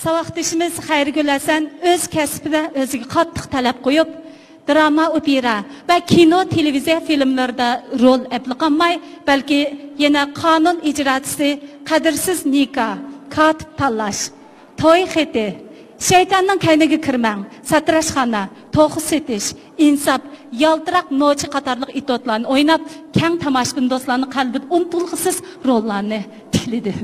Savaxtışımız Xayrigül Hasan öz kəsbinə özünə qattiq talab qoyub, drama, opera və kino, televiziya filmlərdə rol əpləqanmay, bəlkə yenə qanun icraçısı, qadirsiz nikah, katib tanlash, toy xeti, şeytanın kayniga kirmang, satrashxona, to'xu setish, insaf, yaltiraq nochi qatorliq itotlarni o'ynab, kang tomoshabin do'stlarning qalbida unutilg'isiz rollarni tikladi.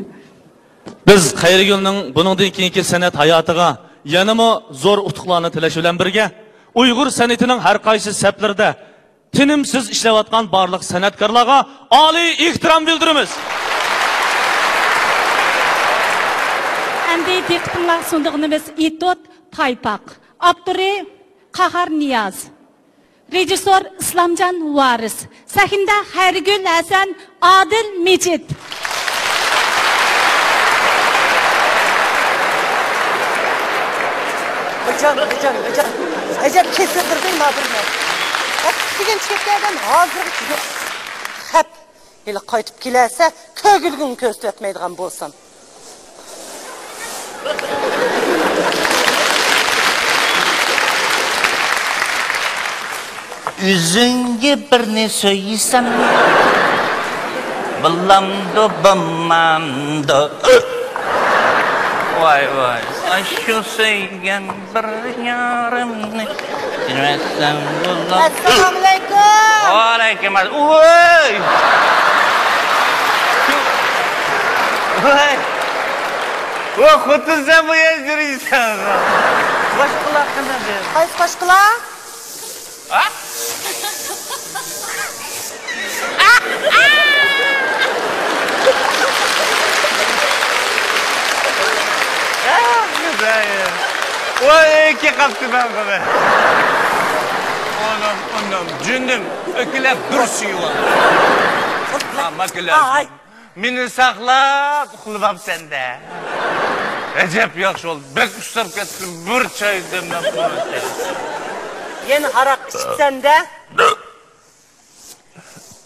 Biz Xayrigülning buningdan keyingi san'at hayotiga yanama zo'r utuqlarni tilash bilan birga Uyg'ur san'atining har qaysi saplarida tinimsiz ishlayotgan barliq san'atkorlarga oliy ehtirom bildiramiz. Endi diqqatinglar sunduğunuz İtot Paypak, Abduri Qahar Niyaz, rejissor İslamcan Varis, sahnada Xayrigül Hasan, Adil Mecid. Hocam. Acaba kesildirdin mi adını? Degan cheklardan hozir hep ele qaytib kelsa, ko'gilgun ko'rsatmaydigan bo'lsin. Üzünge bir ne söylesem, ballamdo bammamdo. Vay. Aşkı sevgen bir yarımını bilmezsem ballam. Assalamualaikum. Aleyküm selam. Oy! O kutu sen bu yazdırıysan. Başkılar kanadı. Qaysi başkılar? Ha? Oy iki kaptı ben be. Onum cündüm ökülep dursuyu var. Ama güler. Mini sakla kulubam sende. Recep yaxşı oldu. Bek ustab kettim bir çay demlep konuştu. Yeni harak içip sende.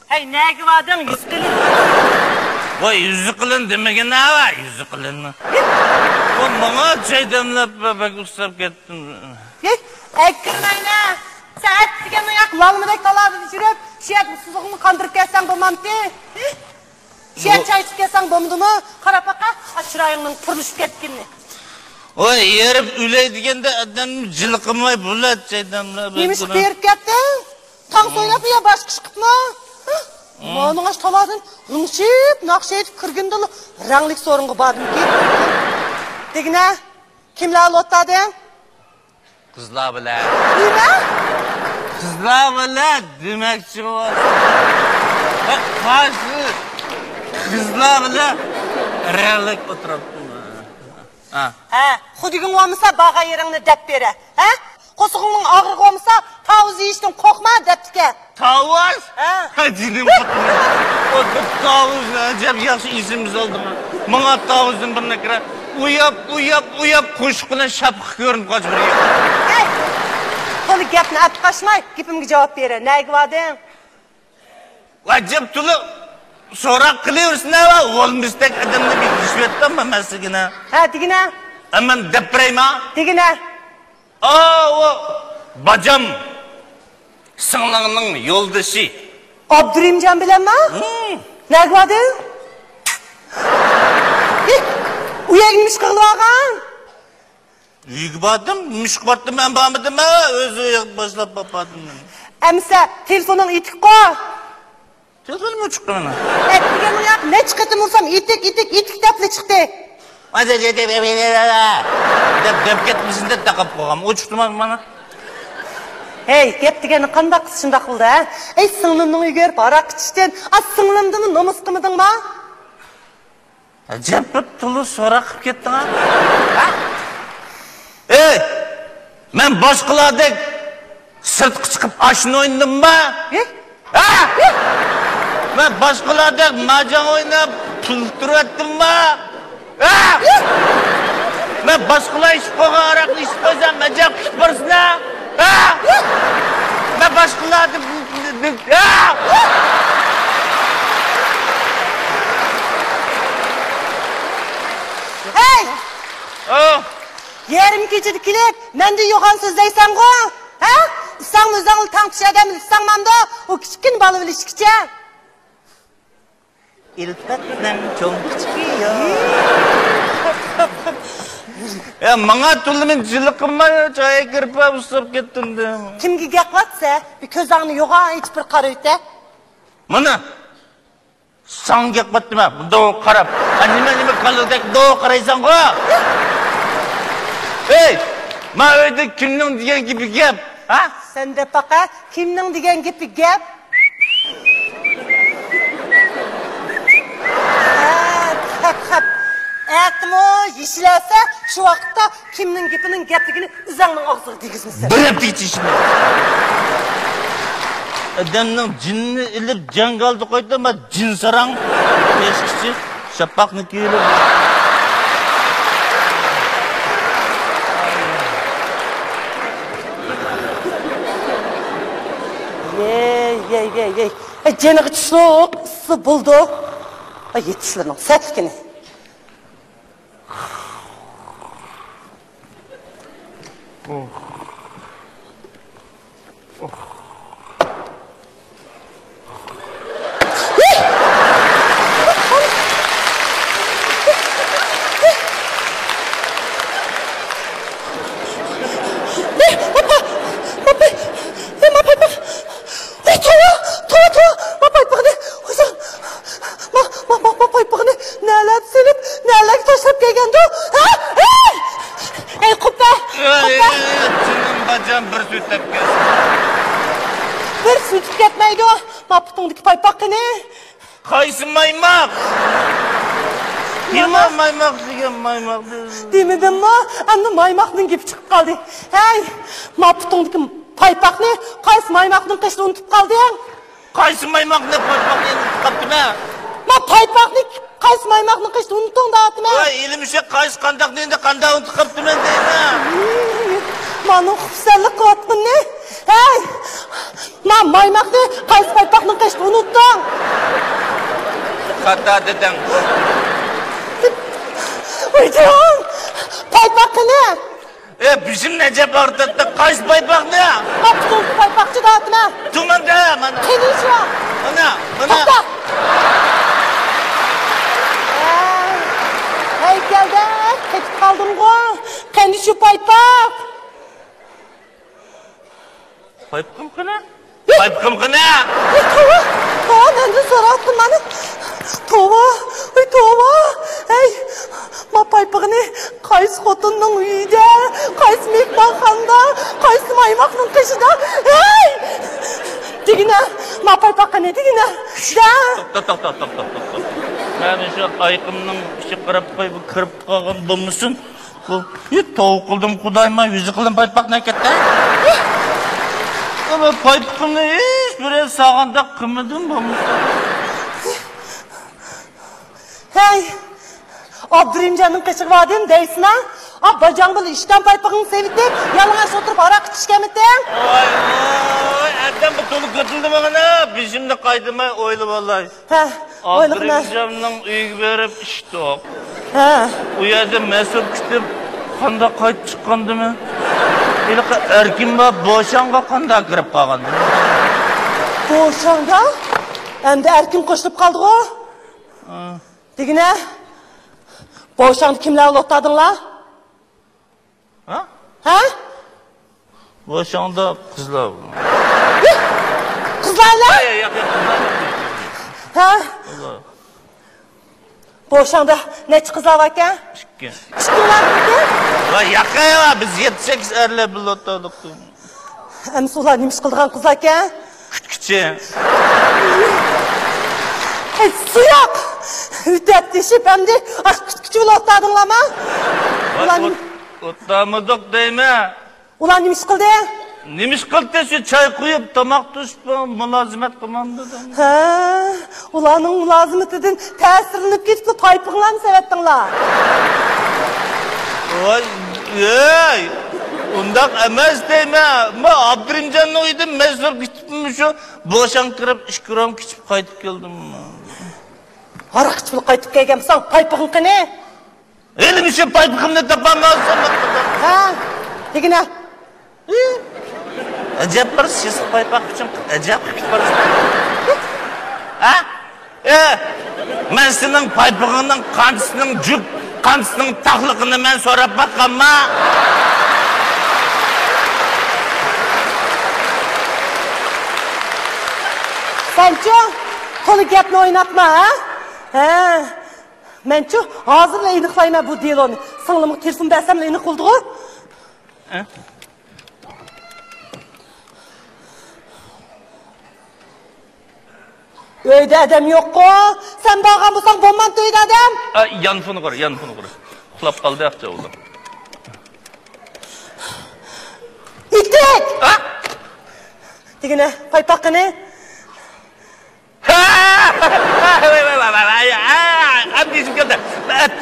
Hey ne givadın yüz kılın. Vay yüzü kılın demege ne var yüzü kılın mı? O bana çay demlep bek ustab kettim. Ekirmeyne. Saat digen uyak lalımı dek taladı düşürüp. Şiyat suzuğunu kandırıp gelsen bulmam ki. Şiyat çay içip gelsen bulmadı mı? Karapaka açırayının pırmışıp ketkinini. Oy yerip üley digende adam cılıkımay bulat çay demlep. Yemiş berip kettin. Tan soylap ya baş kışkıp mı? Onun aç taladın. Unuşup, nakşayıp kırgın dolu. Ranglik sorungu badın ki. Degine, kimler lotladın? Kızlar bile. Nime? Kızlar bile demekçi var. Karşı kızlar bile reallik oturuptu. Xudigin olmasa bağa yerini dep bere. Qosuğunun ağırlığı olmasa tavuz yiyişten kokma deptike. Tavuz? Dilim kutlu. O tavuz acaba yaxşı isimiz oldu mu? Bana tavuzun birine kira. Uyap kuşkuna şapkı görünüp kaç bir yok. Hey! Kolu gepini atıp kaçmay, gepimge cevap bere. Neygi vadin? Acaba tulu sorak kılıyorsun ne var? Olmuştak adamla bir işvettim mi mesigine? Digine? Hemen depreyim ha? Digine? O bacam sınlığının yoldaşı. Abdurrahimcan bilen mi? Neygi vadin? Uya inmiş kılvagan. Uygu badım, müşkvarttım ben bağmadım ha. Öz uyak başlap bapadım. Emse telefonun itik ko. Telefonu mu çıktı bana? Ettigen uyak ne çıkıtım olsam itik depli çıktı. Hadi dep ketmişsin de takıp koyam. O çıktı bana. Hey, gep degeni qanda qız şundaq buldu ha? Ey sınlımның uygar barak içten, az sınlımdı mı nomus qımıdın mı? Acaba tulu sorak kıp kettin ha? Ey, ben başkalardek sırtqı çıkıp aşını oynadım mı? Ben başkalardek macan oynayıp pultur ettim mi? Ben başkalar işip koygan araklı işip koysam acaba kışparsın ha? Ben başkalardek... Hey! Yerim keçidi kelib, mende yo'g'on so'zlaysan-ku. Ha? Sen o'zing tang tushadam, sanmamda o kichkin bola bilishkicha. İlfatdan çok çıkıyor. Ya bana tullumun cılıkıma çaya girip uslup gittim de. Kimga gap qatsa, bir ko'zingni yo'g'on hech bir qarayta. Mana san gap qatma, bunda qarab. Nima qaldirdak do qaraysan-ku. Hey, ma uyda kimning degan gibi gap, ha? Sende faqat kimning degan gapi gap. Aytmo, yishilasa, shu vaqtda kimning gapining gapligini o'zingning og'ziga tegizmisan. Bir hafta içişim. Adamның jinni ilib jangalda qo'ydi, ama jin sarang eshkichi shapaqni kiyilib. Yey. Jeniga tushliq, issi bo'ldi. Yetishlarning satligini. Bir sütüp ketmeydi o. Maputundaki paypakını. Qaysi maymaq? Yema maymaq degan maymaq. Demedim mi? Anne maymakның gibi çıkıp kaldı. Hey, maputundaki paypakını qaysi maymakның kışta unutup kaldı ya. Qaysi maymaq ne paypaqni unutqaptım ha? Ma paypakını qaysi maymakның kışta unuttun da atım ha. Vay, elimizde qaysi qandaq nende qanda unutqaptım ben deyim ha. Manın xufsallık kıvatmın ne? Hey, ma maymakını qaysi paypakның kışta unuttun. Kata dedem. Uyduğun, paypakını. Bizim Necep ortada qaysi paypaq ne? Maputundaki paypakçı da atım ha. Tumanda mana. Keniş ya. Ana. Heykelde ketip kaldım go. Kendi şu paypak. Paypaqım qana? Paypaqım qana? Tova, nenden sonra attın bana. Tova. Hey, ma paypağını qaysi xotunның uyida, qaysi mehmonxonada, qaysi maymoqning qishida. Hey! Degine, ma paypaqqa ne degine? To'xta. Mana shu ayqimning ichi qarab qo'y, bu kirib qolgan bo'lmasin. Bu tovuq qildim, Xudoyma, yuzi qildim paypaqni katta. Ama paypaqni hech bir sog'anda qilmadim bo'lmasin. Hey! Abdurrahimcanның qishiq vadim deysin ha? Bacağın böyle işten paypağını sevdi, yalnız oturup arak içkemedin. Oy, adam bu tolu katıldı bana. Bizim de kaydımay oylu vallahi. He, oylu ne? Abdurrahimcanның uygu verip işte o. He. Bu yerde mesul kitip, kanda kayıt çıkandı mı? İlaka erkin var, boşanğa kanda girip kalgandı. Boşanğa? Hem de erkin koşup kaldı o. Degine, boşandı kimler otladın la? Ha? Ha? Boşandı kızlar. Kızlarla? Yok, kızlar. Ha? Allah. Boşandı neçi kızlar varken? Çıkkın. Çıkınlar mıydı? Vay yakaya biz 7-8 erle bir otladık. Hem sular neymiş kıldığın kızlarken? Küçükçe. Su yok. Ütetleşip hem de küçük bir otladın ama. Otlamadık değil mi? Ulan neymiş kıldı? Neymiş kıldı şu çay koyup tamak düşüp mülazimet kımandıdan. Ha, ulanın mülazimetinden tesirinip gitip paypığınla mı sevettin la? Vay, ey! Ondak emez değil mi? Ma Abdurrahimcan'ın uydu mezur gitmiş o. Boşan kırıp işkiram küçüp kaydıp geldim. Arak içip kaydıp gelgen misin? Paypığın ki ne? Elim işe paypığımda tapamazsam. Ha, degine. Acayip bir sesik paypak için acayip kıpıt barısın. Ha? Ben senin paypağının kancısının cüp, kancısının taklıkını ben sorap bakkanma. Senço, konu gapni oynatma, ha? Ha. Menço, hazırla iniqlayma bu deloni. Sınılımı telefon versemle iniq oldu. Ha? Öyde adam yok ko. Sen bağan bulsan bomban öyde adam. Yanfını koru, yanfını koru. Kulap kaldı yapacak oğlum. İttik! Ha? Degine, paypak ne? Abdiysim geldi.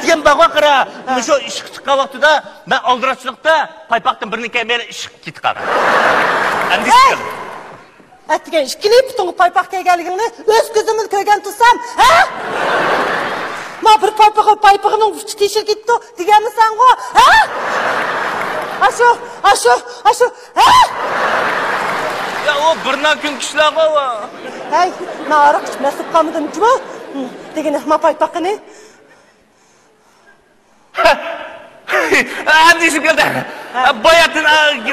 Diyen bağa kıra. Şu ışık çıkan vaxtıda ben aldıraçlıkta paypaktın birini kemeri ışık git kaldı. Abdiysim geldi. Әттіген, ішкілей бұтыңғы пайпақ кәйгәлігіңді өз көзіміз көйген тұсам, ә? Ма бір пайпағының ұшты тешір кетті дегені сән ғо, ә? Ашу, ә? Ya o birden gün kişiler var. Әй, ма арық мәсіп қамыдың жүмі? Дегені, ма пайпақы не? Abdiysim geldi. Bayatın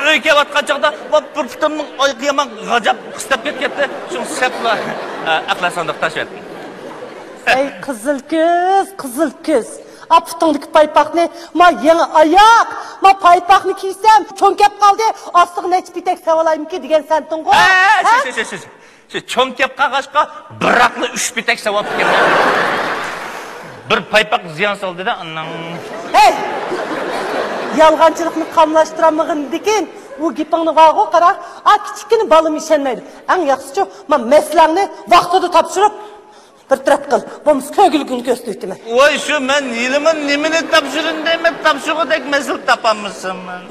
öyke vatkan çağda bir tutamın kıyaman gacap kıstap ketdi. Şun sepla akla sandık taş ettim. Әй, қызыл көз. Апытыңдық пайпақ не? Ма еңі аяқ. Ма пайпақны кейсем, чонкеп қалды. Астығын әчіп бітек савалайым ке деген сәнтің ғо. Чонкеп қағашқа бір ақлы үш бітек савап кем. Bir paypak ziyan saldı da anam. Hey! Yalğancılıqını qamlaştıramığın dekin, o gipini vağı qara, kiçikini balım işenmeydi. En yaxşıcı, ma mesleğini vaxtıda tapşırıp, bir tırap qıl, bomuz kögülgünü göstüydü mi? Vay şu ben ilimin nimini tapşırın demek, tapşırı dek mesul tapamışsın ben.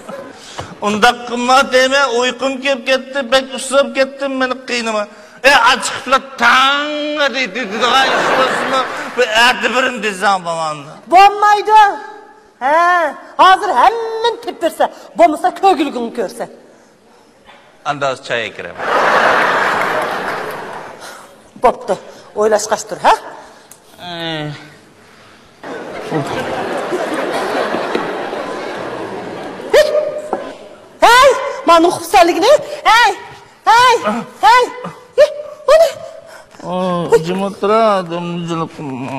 Onda kımma deme, uykum kep gitti, bek usap gittim beni kıynıma. Açıkla tanga dedi, işlasını ve erdi birin dizem babamda. Bommaydı. He, hazır hemen tepirse, bomasa kögülgünü görse. Anda az çaya girem. Boptu, oylaşqaştır, ha? Hey, manın xüsəlligini, hey! O ne? Cımatıradım cılıkım.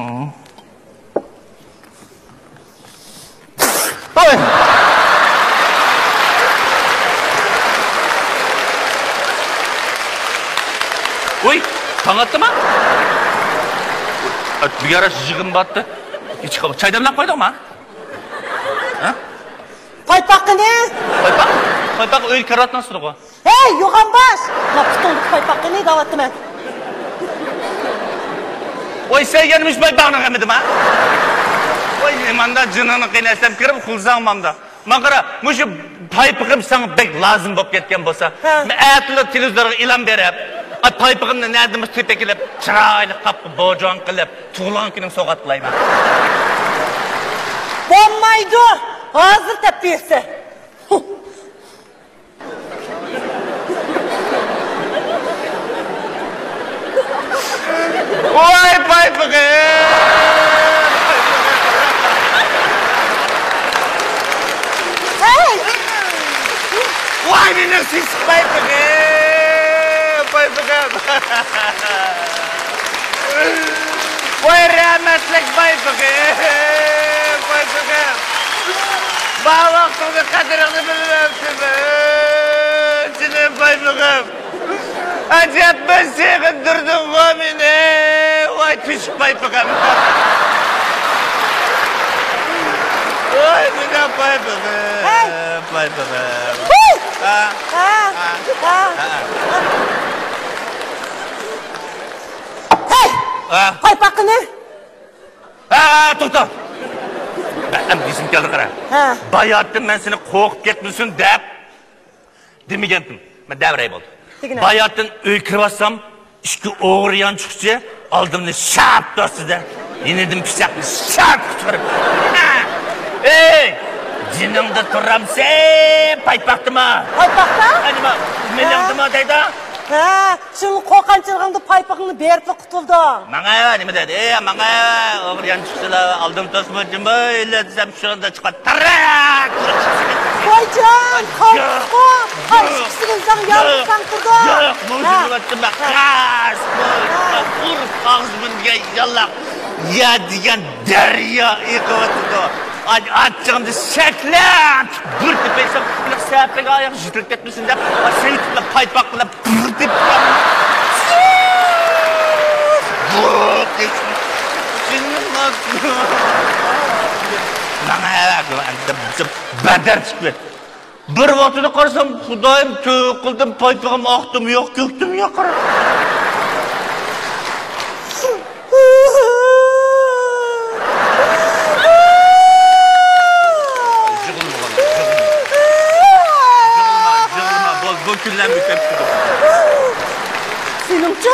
Oy, tanıttı mı? Bir ara jığım battı. Hiç kabı çay demlep koydun mu? Paypaqı ne? Paypak öyle karat nasıl o? Hey, yoğan baş! Ma pıtıldık paypaqı ne davattı ben? Oy sen gelmiş paypağını yemedim ha? Oy imanda cınını kıynaştım kırıp kulzağımamda. Makara, muşu paypağım sana pek lazım bop ketken bolsa. Ayatlı televizörü ilan berip, paypağımda nerdimiz tepekilip, çıraylı kapı boğucan kılıp, tuğulan günün soğatlayım ha. Bommaydı! Hazır tepkiyse. Oy paypağım! Hey! Vay ne siz paypağım! Vay rahmetlik paypağım! Bağ vaxtında kadirini bilmezsin. Cinem paypağım! Acayip ben sevindirdin beni. Vay küçük paypağım! Vay bir de paypağım! Paypağım! Hey! Paypaqı ne? To'xta. Ben bizim geldi qara. Bayatdım ben seni qo'rqib ketmisin deb demagandim. Men davray bo'ldi. Bayatdan uy kiribsam, ishki o'g'riyan chiqchi, oldimni shap dorsida. Yenedim pichoqni shap chiqarib. Ey! Senin de turamse paypaktı mı? Paypakta? Hani mı? Milyondu mu deydi? Ha, şimdi kokançılığında paypakını berip kutuldu. Bana ne mi dedi? Bana oğul yanlışlıkla aldım tosmucum böyle desem şurada çıkar. Tarak! Koycan, kalkışma. Aşkısın sen yalnızsan kurdu. Yok, mucunu attım ben. Kas! Vur ağzımın yallah. Ya diyen derya yıkıvatıdı. Açığımda şeklep. Bır tepeysem, sepege ayak jütürük etmesin de. Seyitle paypakla bır tepem. Bır tepem. Senin nasıl? Bana bedel çıkıyor. Bir vaktini karasam, Xudayım töküldüm, paypağım aktım yok, göktüm yok. Küllen bir tepsi. Senimce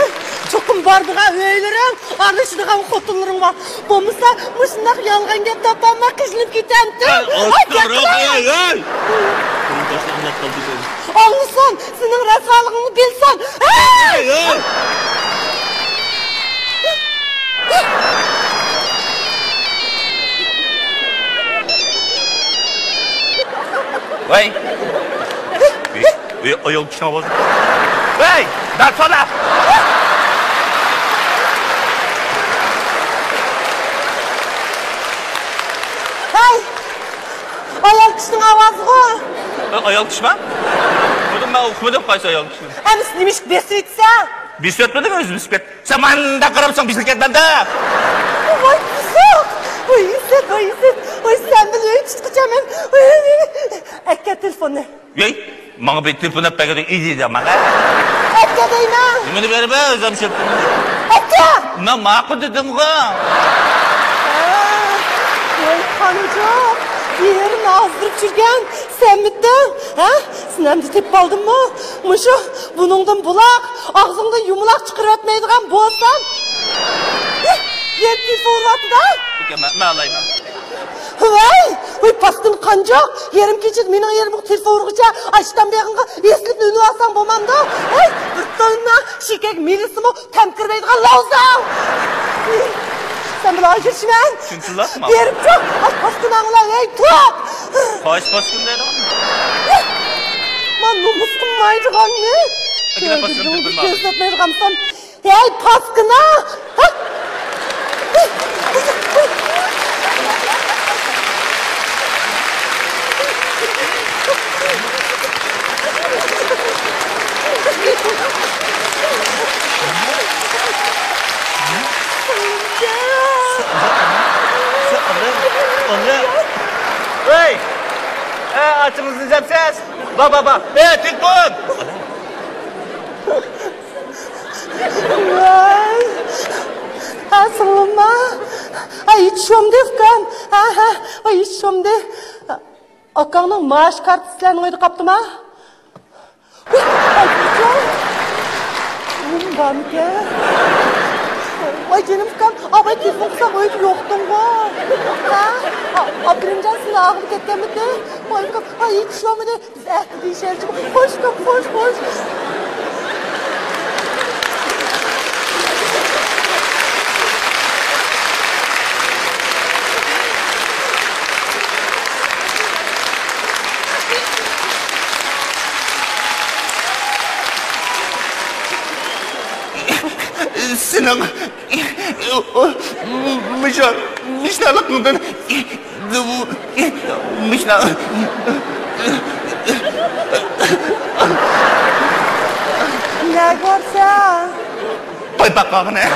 çokum bardığına öylürüm, arıştığım xotunlarım var. Bomuşsa mışındak yalgan gep tapama kızılıp gitem. Anlısan, senin rasvalığını bilsen. Vay! Ayol kişine bozuk. Hey! Dersana! Hey! Ayol kişinin avazı o. Ayol kişi mi? Buldum ben okumadım kaysa ayol kişini. Hemis demiş besritse. Biz ötmedin mi özümüz bet? Sen bana karımsın bizlik etmem de. Vay kızak! Oy İzzet, oy İzzet. Oy sen biliyorsun çıkacağım ben. Ekke telefonu. Yey! Bana bir telefonu pekede iyi değil ama. Ekke deymen. Yemini ver be özüm şey. Ekke! Ben makul dedim ki. Oy kanıcak. Yerini azdırıp çürgen. Sen miydin? Ha? Sen hem de tep aldın mı? Mışı bunundan bulak, ağzından yumulak çıkırıp etmeydiğen boğazdan. Yer telefonu vardı da. Ben alayım. Vay! Oy paskın kancak. Yerim keçit, menin yerim bu telefonu vurguca. Aştan beğenga eslip ünü alsam bomam da. Hey! Gırttağına şekek milisi mi? Temkirmeydiğen lauzam. Sen bila girişmen. Çünkülat mı? Yerim çok. Ay paskın ağlar. Hey top! Kaç paskın dedi Man numuskun maycık anne. Akine paskın tepin var. Gözletmeydiğen sen. Hey paskına! Ha? Hey! Açınızın ses. Baba. Hey telefon! Vay! Asılma! Ay içiyorum defkan! Ay içiyorum de! Akanın maaş kartıslarını oydu kaptım ha? Ay içiyorum! Var mı ki? Ay canım kan! Ay telefon kısa oydu yoktun var! Ha? Birimcan seni ağırlık etmedi. Ay içiyorum de! Biz ehli dişerci. Hoş. Senin mişnalıkından mişna Ne görsen? paypak ne?